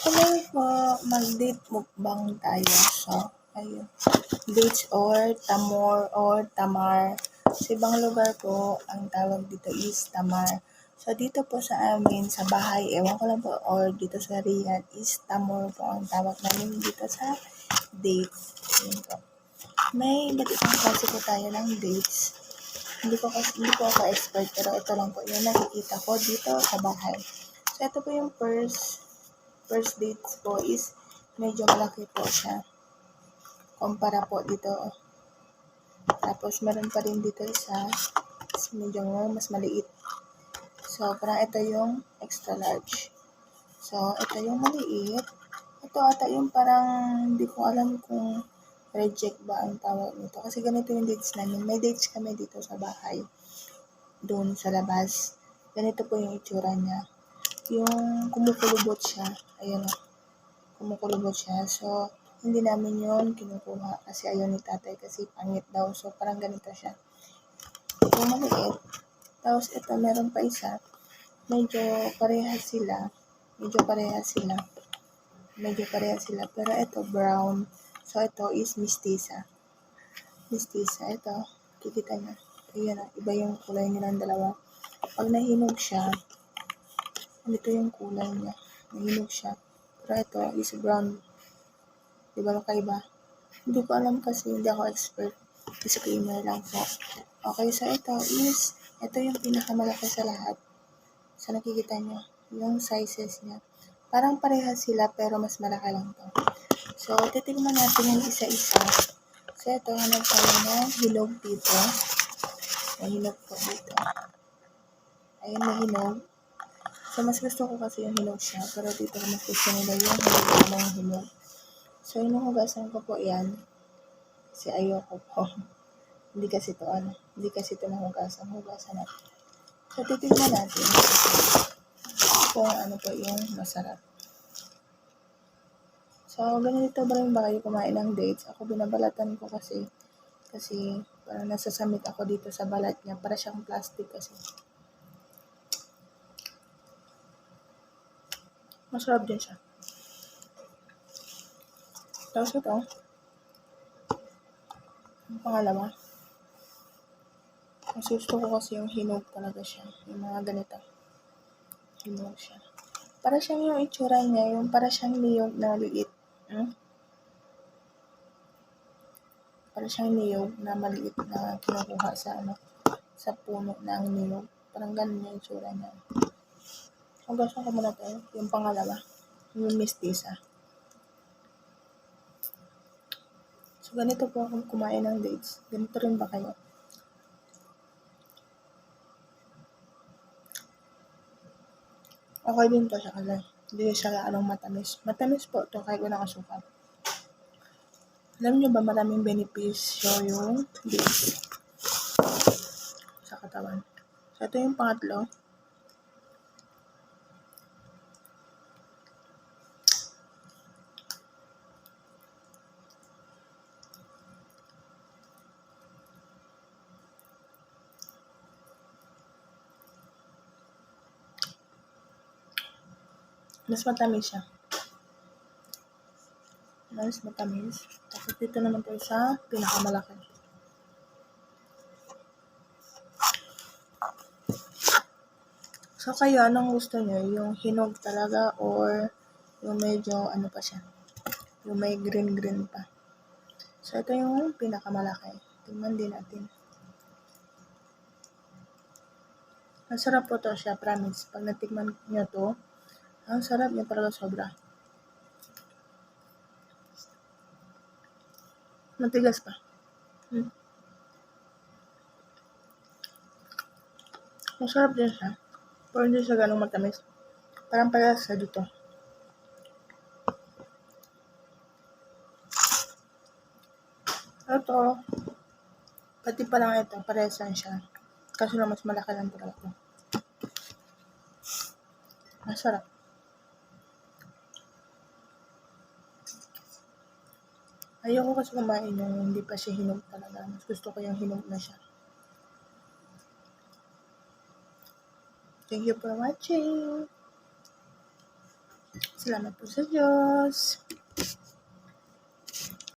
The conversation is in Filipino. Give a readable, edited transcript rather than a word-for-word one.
Hello po, mag-date mukbang tayo. So, ayun. Dates or tamor or tamar. Sa ibang lugar po, ang tawag dito is tamar. So, dito po sa amin, sa bahay, ewan ko lang po, or dito sa Riyadh is tamor po ang tawag namin dito sa date. Ayun po. May iba't ibang klase po tayo ng dates. Hindi po ako expert, pero ito lang po yung nakikita ko dito sa bahay. So, ito po yung first dates po is medyo malaki po siya. Kumpara po dito. Tapos, meron pa rin dito isa medyo mas maliit. So, parang ito yung extra large. So, ito yung maliit. Ito ata yung parang hindi ko alam kung reject ba ang tawag nito. Kasi ganito yung dates namin. May dates kami dito sa bahay. Doon sa labas. Ganito po yung itsura niya. Yung kumukulubot siya. Ayan o. Kumukulubot siya. So, hindi namin yun kinukuha kasi ayaw ni tatay kasi pangit daw. So, parang ganito siya. Ito maliit. Tapos, ito meron pa isa. Medyo parehas sila. Pero ito brown. So, ito is mistisa. Ito. Kikita niya. Ayan o. Iba yung kulay nilang dalawa. Pag nahinog siya, ito yung kulay niya. Nahinog siya. Pero ito is brown. Diba makaiba? Hindi ko alam kasi hindi ako expert. Disclaimer lang po. Okay, so ito yung pinakamalaki sa lahat. Sa nakikita nyo, yung sizes niya. Parang parehas sila pero mas malaki lang to. So, titignan natin yung isa-isa. So, ito, hanap tayo ng hinog dito. May hinog po dito. Ayun, may hinog. So, mas gusto ko kasi yung hinog siya. Pero dito, mas gusto nila yung hinog. So, hinuhugasan ko po yan. Kasi ayoko po. Hindi kasi ito nahugasan. Hugasan natin. So, titignan natin kung ano po yung masarap. So, ganito ba rin ba kayo kumain ng dates? Ako binabalatan ko kasi parang nasasamit ako dito sa balat niya. Para siyang plastic kasi. Masarap din siya. Tapos ito, ang pangalawa. Mas gusto ko kasi yung hinog talaga siya. Yung mga ganito. Hinog siya. Para siyang yung itsura niya, yung para siyang niyog na liit. Para siyang niyog na maliit na kinukuha sa puno ng niyog. Parang ganun yung itsura niya. Hugasan ko muna tayo. Yung pangalawa. Yung mistisa. So, ganito po akong kumain ng dates. Ganito rin ba kayo? Okay din po siya kasi hindi siya anong matamis. Matamis po ito kahit walang asukal. Alam niyo ba maraming benepisyo yung dates sa katawan? So, ito yung pangatlo. Mas matamis siya. Tapos dito naman tayo sa pinakamalaki. So, kayo, anong gusto niyo? Yung hinog talaga or yung medyo ano pa siya? Yung may green pa. So, ito yung pinakamalaki. Tingnan din natin. Ang sarap po to siya, promise. Pag natikman niyo to, ang sarap niya talaga sobra. Matigas pa. Masarap din siya. Pero hindi siya ganong matamis. Parang parehas sa dito. Ito, pati pa lang ito, parehas lang siya. Kaso na mas malaki lang talaga ito. Masarap. Ayoko kasi kumain yung hindi pa siya hinog talaga. Mas gusto ko yung hinog na siya. Thank you for watching. Salamat po sa Diyos.